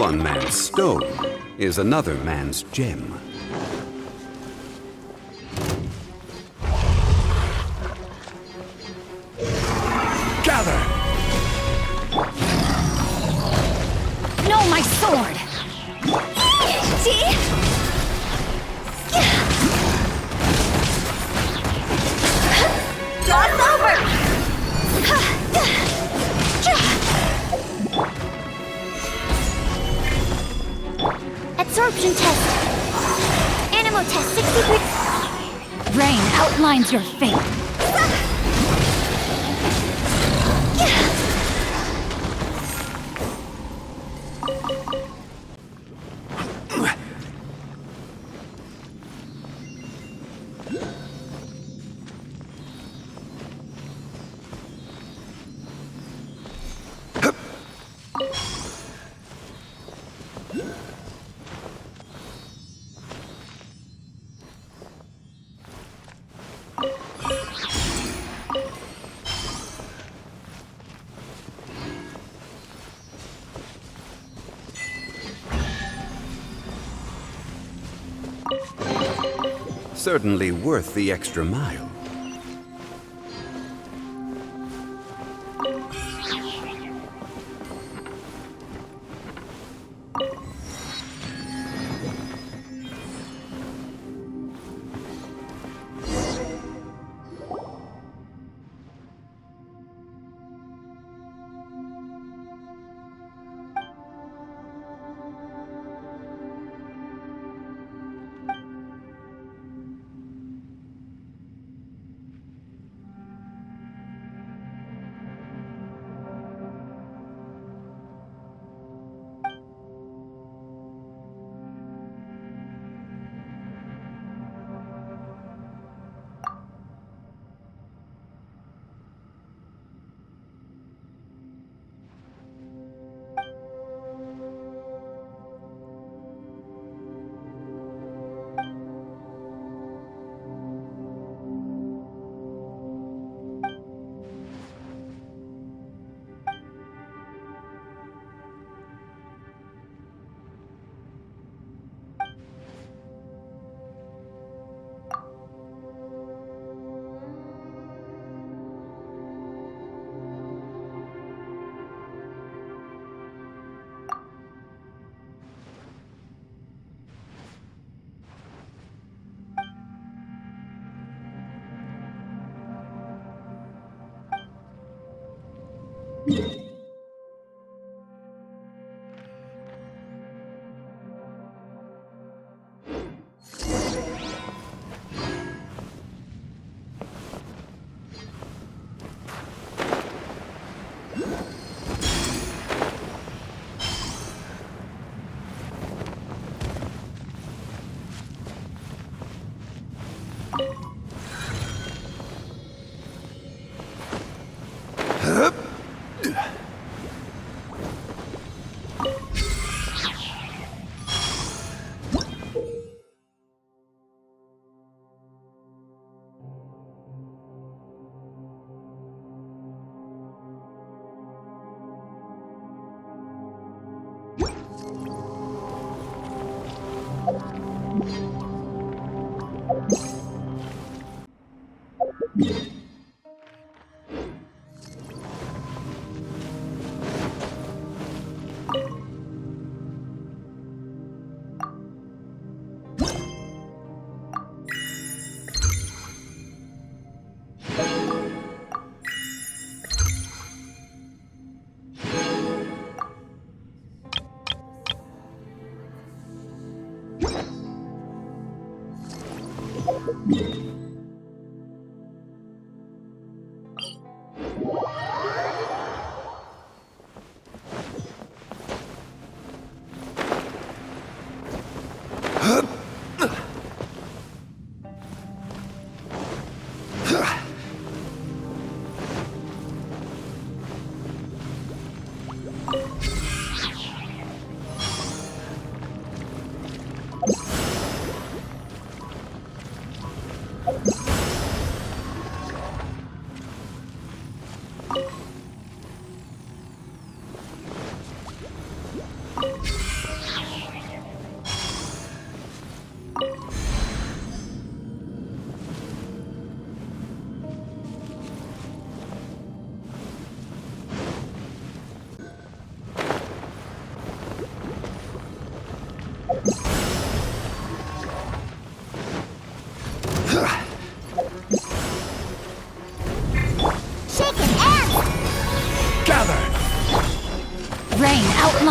One man's stone is another man's gem. Gather! No, my sword! See? Toss over! Absorption test. Animo test 63. Rain outlines your fate. Certainly worth the extra mile.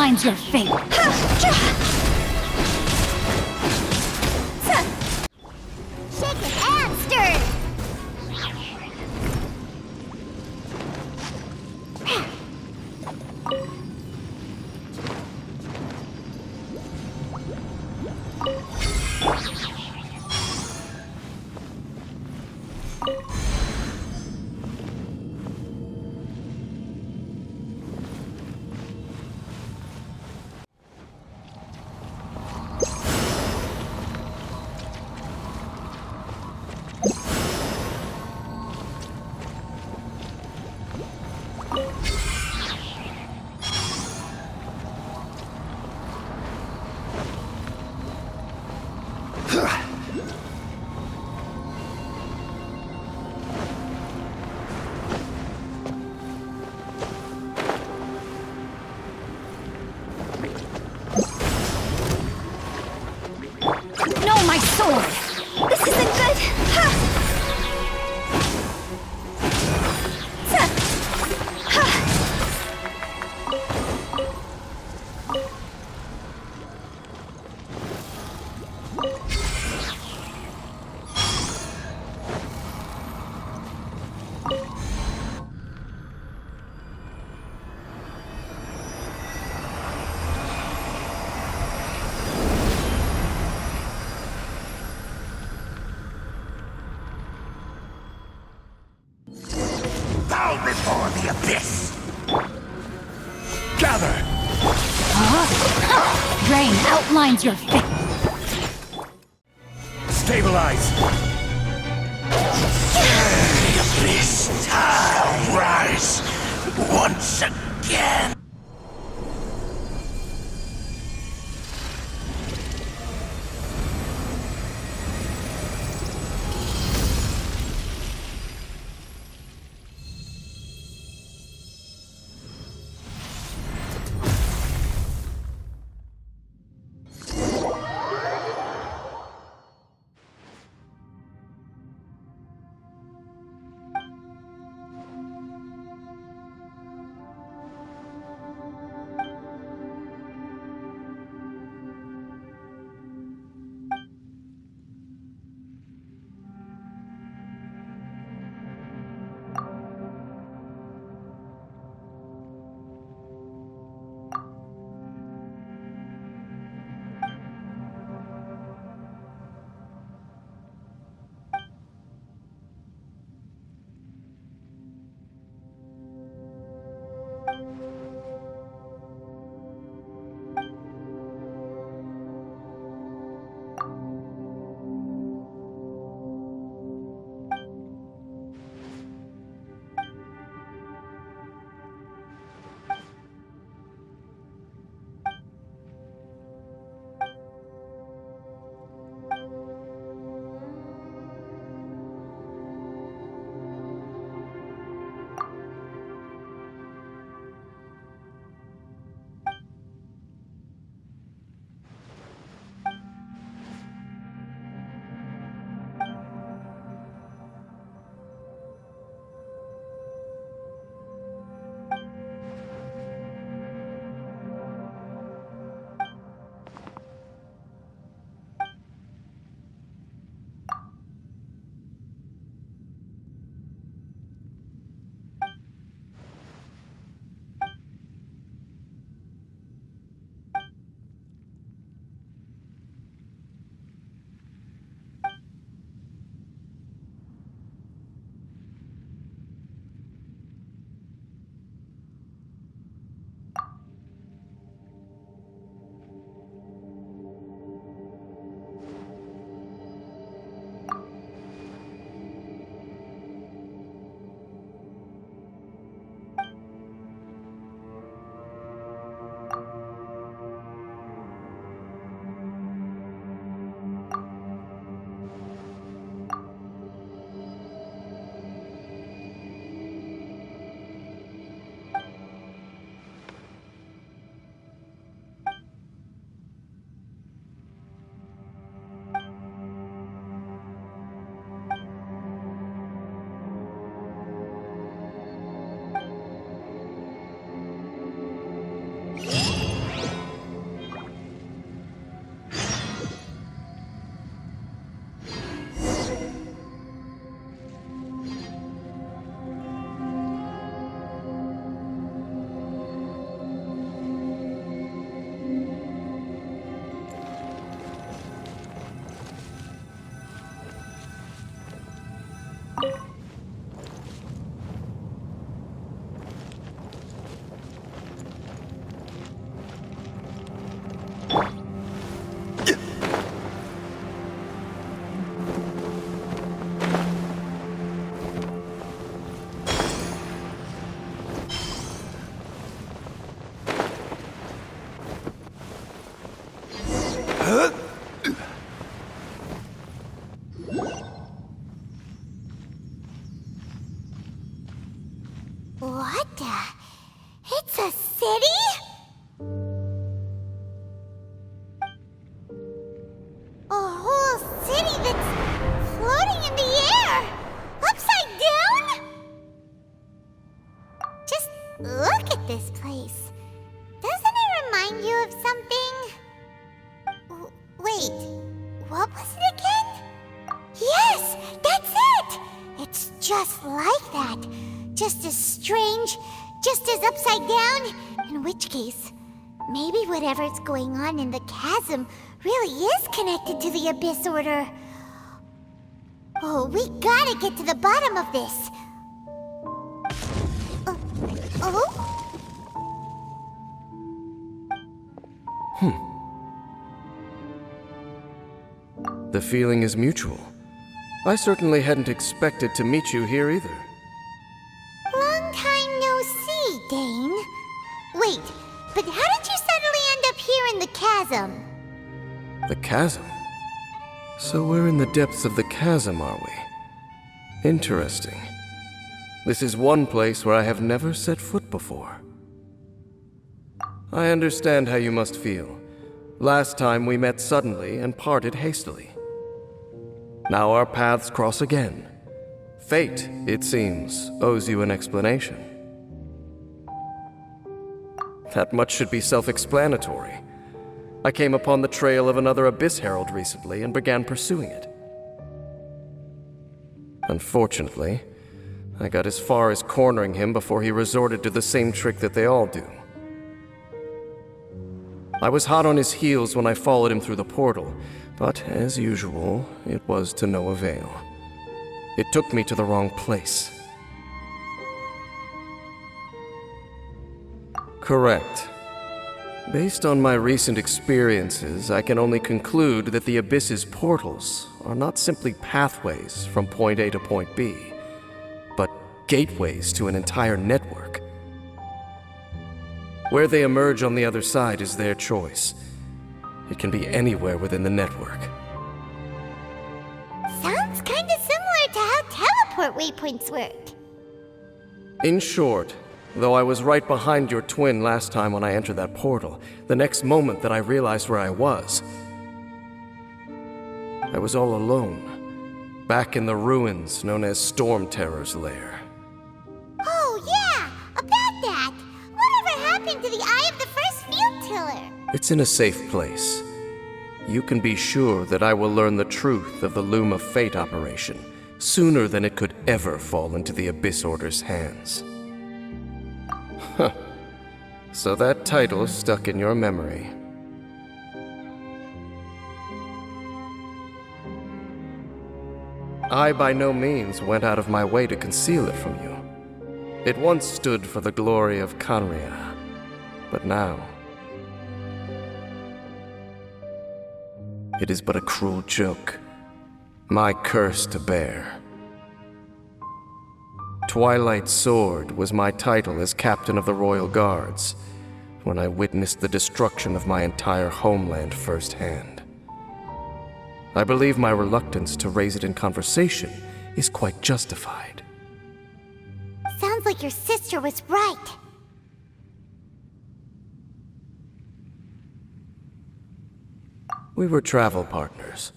outlines your fate. Shaken and stirred. No, my sword! This isn't good! Ha! Bow before the abyss! Gather! Rain outlines your fate. Stabilize! The abyss! I'll rise once again! What the? It's a city? A whole city that's floating in the air! Upside down? Just look at this place. Doesn't it remind you of something? Wait, what was it again? Yes, that's it! It's just like that. Just as strange, just as upside down. In which case, maybe whatever's going on in the chasm really is connected to the Abyss Order. Oh, we gotta get to the bottom of this. Oh? The feeling is mutual. I certainly hadn't expected to meet you here either. Long time no see, Dane. Wait, but how did you suddenly end up here in the chasm? The chasm? So we're in the depths of the chasm, are we? Interesting. This is one place where I have never set foot before. I understand how you must feel. Last time we met suddenly and parted hastily. Now our paths cross again. Fate, it seems, owes you an explanation. That much should be self-explanatory. I came upon the trail of another Abyss Herald recently and began pursuing it. Unfortunately, I got as far as cornering him before he resorted to the same trick that they all do. I was hot on his heels when I followed him through the portal, but as usual, it was to no avail. It took me to the wrong place. Correct. Based on my recent experiences, I can only conclude that the Abyss's portals are not simply pathways from point A to point B, but gateways to an entire network. Where they emerge on the other side is their choice. It can be anywhere within the network. Sounds kinda similar to how teleport waypoints work. In short, though I was right behind your twin last time when I entered that portal, the next moment that I realized where I was all alone, back in the ruins known as Storm Terror's lair. Oh yeah, about that. Whatever happened to the Eye of the First Field Tiller? It's in a safe place. You can be sure that I will learn the truth of the Loom of Fate operation sooner than it could ever fall into the Abyss Order's hands. Huh. So that title stuck in your memory. I by no means went out of my way to conceal it from you. It once stood for the glory of Canria, but now it is but a cruel joke, my curse to bear. Twilight Sword was my title as captain of the Royal Guards when I witnessed the destruction of my entire homeland firsthand. I believe my reluctance to raise it in conversation is quite justified. Sounds like your sister was right. We were travel partners.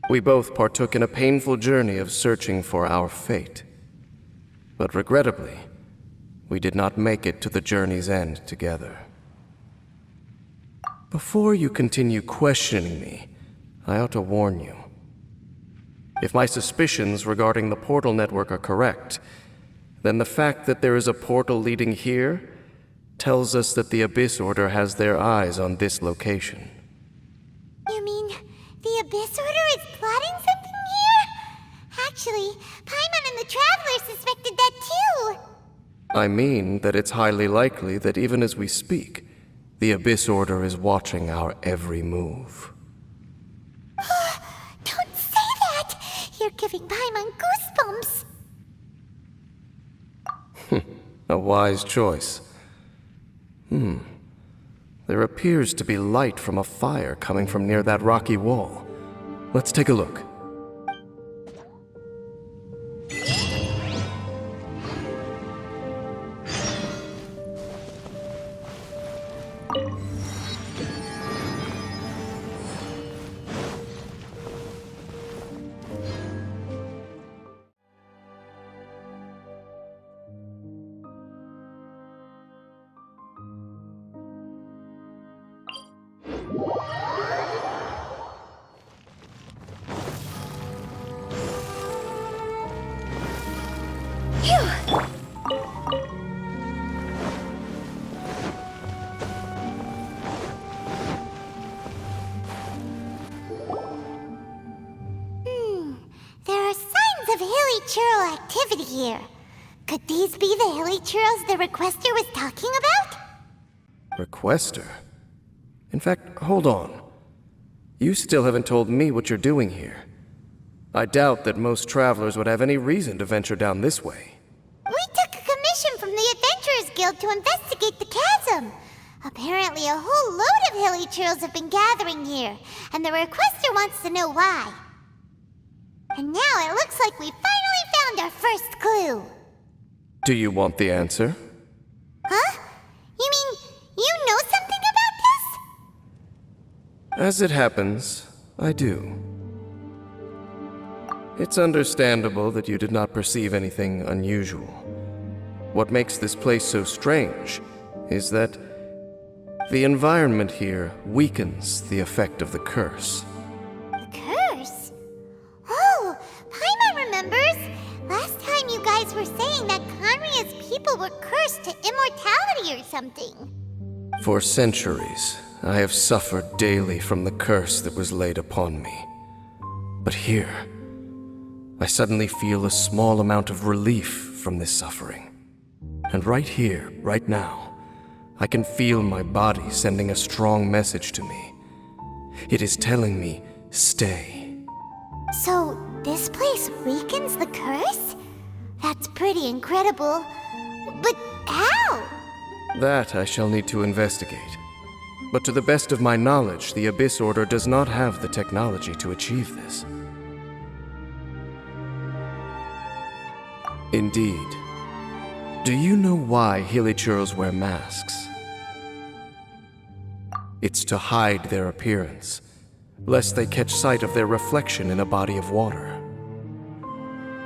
We both partook in a painful journey of searching for our fate. But regrettably, we did not make it to the journey's end together. Before you continue questioning me, I ought to warn you. If my suspicions regarding the portal network are correct, then the fact that there is a portal leading here tells us that the Abyss Order has their eyes on this location. You mean the Abyss Order is plotting something here? Actually, Paimon and the Traveler suspected that too. I mean that it's highly likely that even as we speak, the Abyss Order is watching our every move. Don't say that! You're giving Paimon goosebumps. A wise choice. There appears to be light from a fire coming from near that rocky wall. Let's take a look. Phew! There are signs of hilly churl activity here. Could these be the hilly churls the requester was talking about? Requester? In fact, hold on. You still haven't told me what you're doing here. I doubt that most travelers would have any reason to venture down this way. We took a commission from the Adventurers Guild to investigate the chasm. Apparently a whole load of hilly churls have been gathering here, and the requester wants to know why. And now it looks like we finally found our first clue. Do you want the answer? Huh? You mean you know something about this? As it happens, I do. It's understandable that you did not perceive anything unusual. What makes this place so strange is that the environment here weakens the effect of the curse. The curse? Oh, Paimon remembers. Last time you guys were saying that Conria's people were cursed to immortality or something. For centuries, I have suffered daily from the curse that was laid upon me. But here, I suddenly feel a small amount of relief from this suffering. And right here, right now, I can feel my body sending a strong message to me. It is telling me, stay. So, this place weakens the curse? That's pretty incredible. But how? That I shall need to investigate. But to the best of my knowledge, the Abyss Order does not have the technology to achieve this. Indeed. Do you know why Hilichurls wear masks? It's to hide their appearance, lest they catch sight of their reflection in a body of water.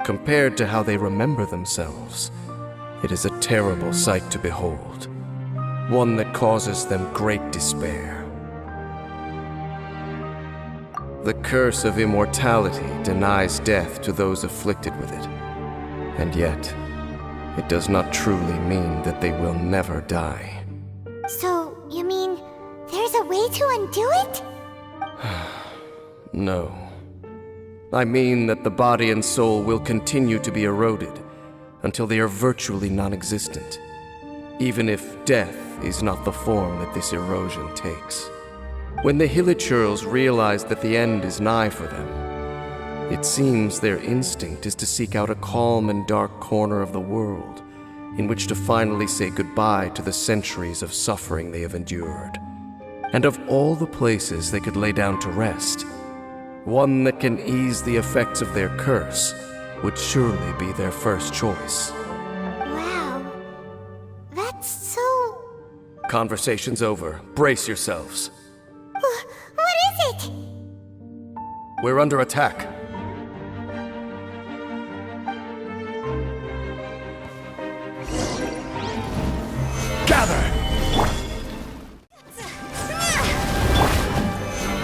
Compared to how they remember themselves, it is a terrible sight to behold, one that causes them great despair. The curse of immortality denies death to those afflicted with it. And yet, it does not truly mean that they will never die. So, you mean there's a way to undo it? No. I mean that the body and soul will continue to be eroded until they are virtually non-existent, even if death is not the form that this erosion takes. When the Hilichurls realize that the end is nigh for them, it seems their instinct is to seek out a calm and dark corner of the world in which to finally say goodbye to the centuries of suffering they have endured. And of all the places they could lay down to rest, one that can ease the effects of their curse would surely be their first choice. Wow. That's so... Conversation's over. Brace yourselves. What is it? We're under attack. Gather!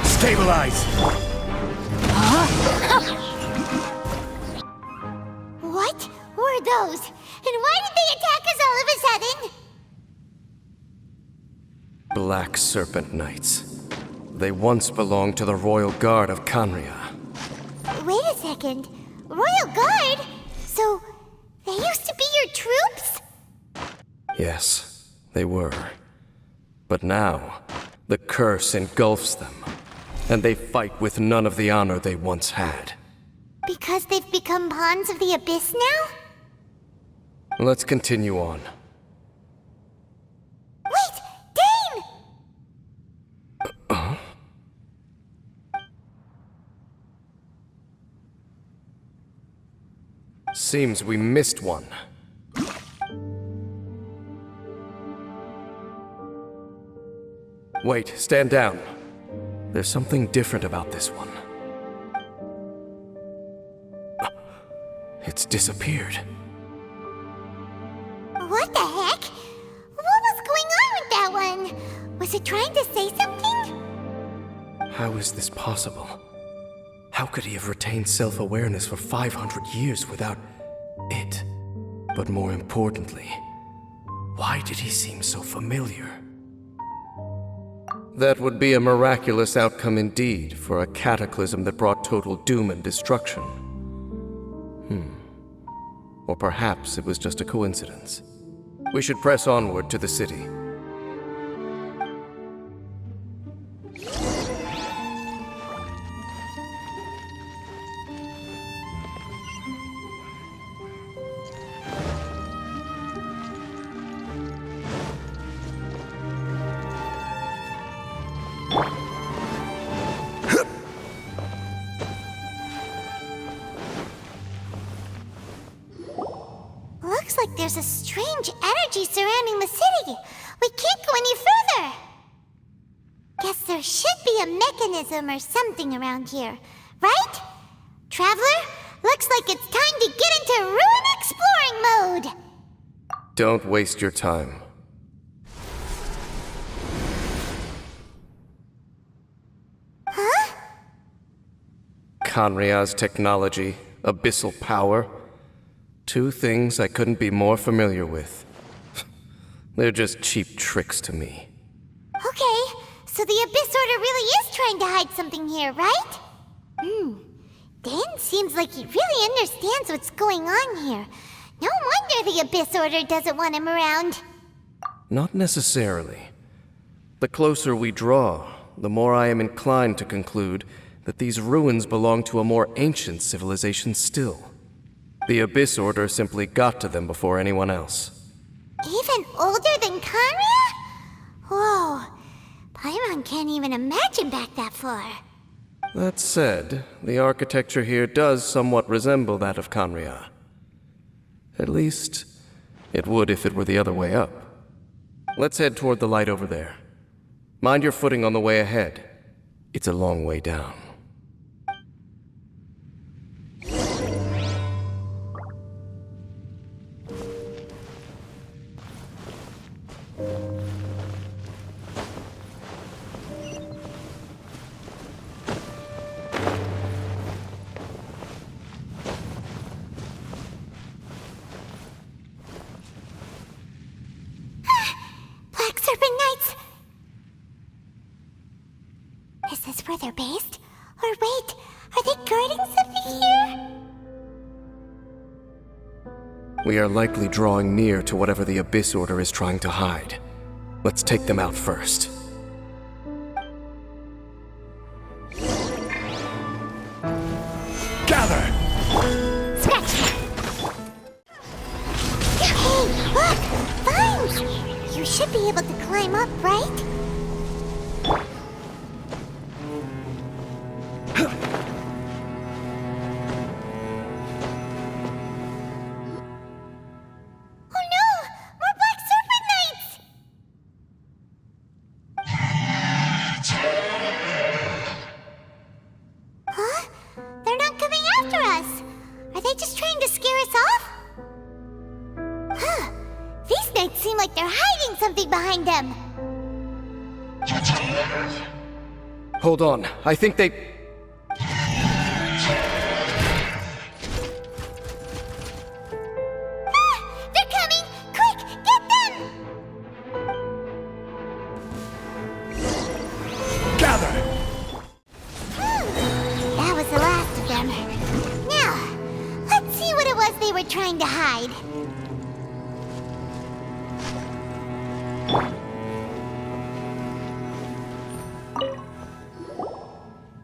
Stabilize! What were those? And why did they attack us all of a sudden? Black Serpent Knights. They once belonged to the Royal Guard of Canria. Wait a second. Royal Guard? So, they used to be your troops? Yes, they were. But now, the curse engulfs them, and they fight with none of the honor they once had. Because they've become pawns of the Abyss now? Let's continue on. Wait! Dane! Seems we missed one. Wait, stand down. There's something different about this one. It's disappeared. What the heck? What was going on with that one? Was it trying to say something? How is this possible? How could he have retained self-awareness for 500 years without it? But more importantly, why did he seem so familiar? That would be a miraculous outcome indeed for a cataclysm that brought total doom and destruction. Or perhaps it was just a coincidence. We should press onward to the city. Looks like there's a strange energy surrounding the city. We can't go any further. Guess there should be a mechanism or something around here, right? Traveler, looks like it's time to get into ruin exploring mode. Don't waste your time. Huh? Conria's technology, abyssal power. Two things I couldn't be more familiar with. They're just cheap tricks to me. Okay, so the Abyss Order really is trying to hide something here, right? Dan seems like he really understands what's going on here. No wonder the Abyss Order doesn't want him around. Not necessarily. The closer we draw, the more I am inclined to conclude that these ruins belong to a more ancient civilization still. The Abyss Order simply got to them before anyone else. Even older than Conria? Whoa, Paimon can't even imagine back that far. That said, the architecture here does somewhat resemble that of Conria. At least, it would if it were the other way up. Let's head toward the light over there. Mind your footing on the way ahead. It's a long way down. Black Serpent Knights! Is this where they're based? Or wait, are they guarding something here? We are likely drawing near to whatever the Abyss Order is trying to hide. Let's take them out first. Gather! Scratch! Hey, look! Vines! You should be able to climb up, right? Oh no! More Black Serpent Knights! Huh? They're not coming after us! Are they just trying to scare us off? Huh. These knights seem like they're hiding something behind them. Hold on, I think they... Ah! They're coming! Quick, get them! Gather! That was the last of them. Now, let's see what it was they were trying to hide.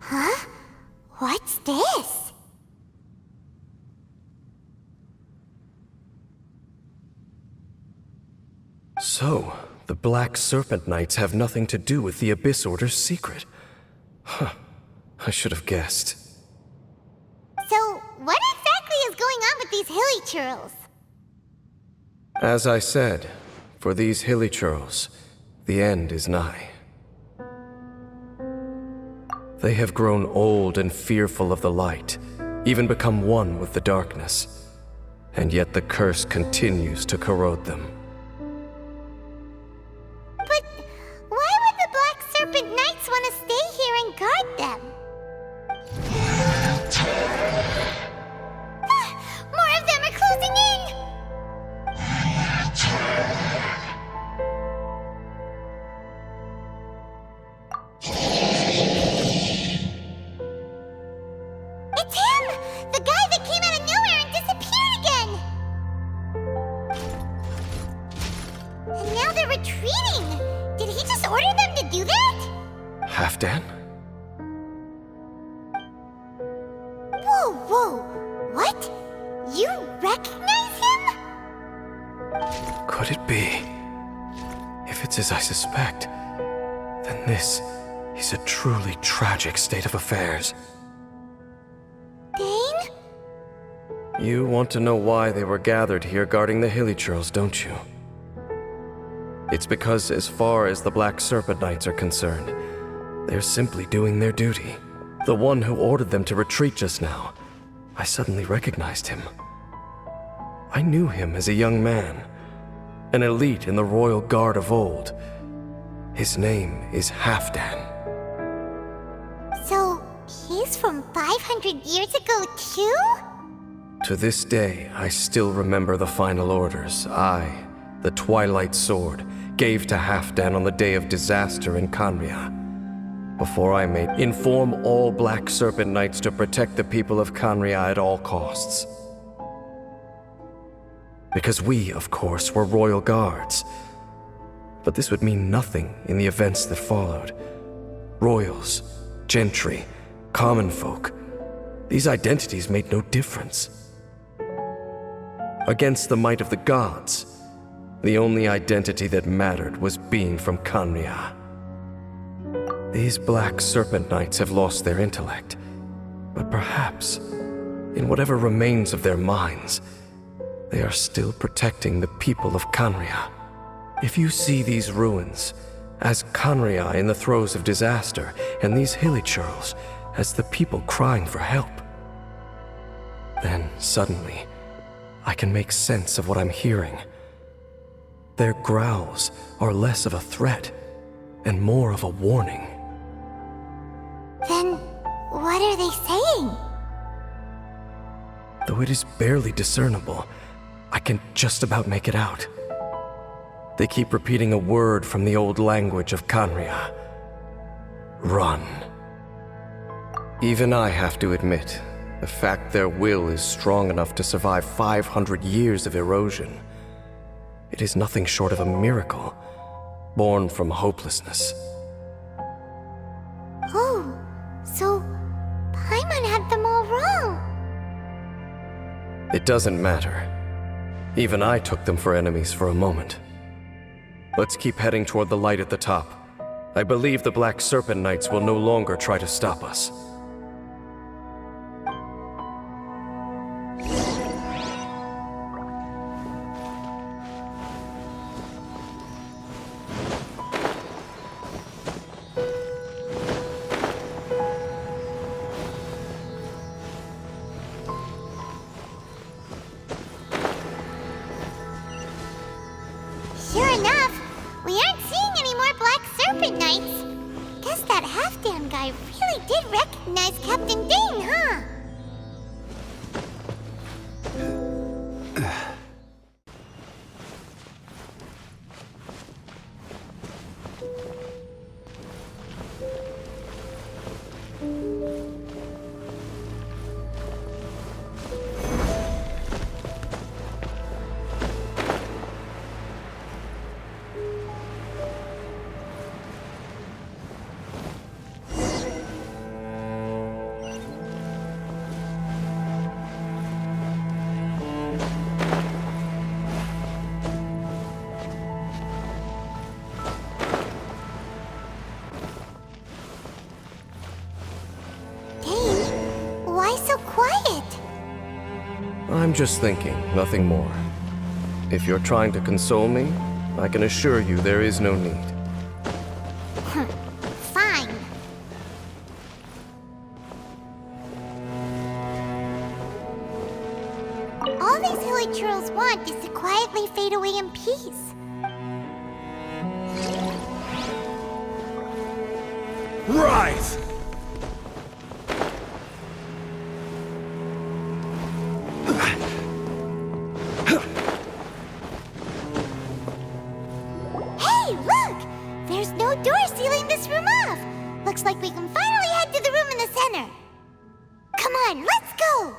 Huh? What's this? So, the Black Serpent Knights have nothing to do with the Abyss Order's secret. Huh. I should have guessed. So, what exactly is going on with these hilly churls? As I said, for these hilly churls, the end is nigh. They have grown old and fearful of the light, even become one with the darkness. And yet the curse continues to corrode them. But why would the Black Serpent Knights want to stay here and guard them? More of them are closing in! Halfdan? Whoa, whoa! What? You recognize him? Could it be? If it's as I suspect, then this is a truly tragic state of affairs. Dane? You want to know why they were gathered here guarding the hilly churls, don't you? It's because as far as the Black Serpent Knights are concerned, they're simply doing their duty. The one who ordered them to retreat just now, I suddenly recognized him. I knew him as a young man, an elite in the royal guard of old. His name is Halfdan. So, he's from 500 years ago too? To this day, I still remember the final orders I, the Twilight Sword, gave to Halfdan on the day of disaster in Canria. Before I made inform all Black Serpent Knights to protect the people of Canria at all costs. Because we, of course, were royal guards. But this would mean nothing in the events that followed. Royals, gentry, common folk, these identities made no difference. Against the might of the gods, the only identity that mattered was being from Canria. These Black Serpent Knights have lost their intellect, but perhaps, in whatever remains of their minds, they are still protecting the people of Canria. If you see these ruins as Canria in the throes of disaster, and these hilly churls as the people crying for help, then suddenly I can make sense of what I'm hearing. Their growls are less of a threat and more of a warning. Then, what are they saying? Though it is barely discernible, I can just about make it out. They keep repeating a word from the old language of Canria. Run. Even I have to admit, the fact their will is strong enough to survive 500 years of erosion, it is nothing short of a miracle, born from hopelessness. Oh, so Paimon had them all wrong. It doesn't matter. Even I took them for enemies for a moment. Let's keep heading toward the light at the top. I believe the Black Serpent Knights will no longer try to stop us. Sure enough, we aren't seeing any more Black Serpent Knights. Guess that Halfdan guy really did recognize Captain Dane, huh? I'm just thinking, nothing more. If you're trying to console me, I can assure you there is no need. Fine. All these hilly churls want is to quietly fade away in peace. Rise! Hey, look! There's no door sealing this room off. Looks like we can finally head to the room in the center. Come on, let's go!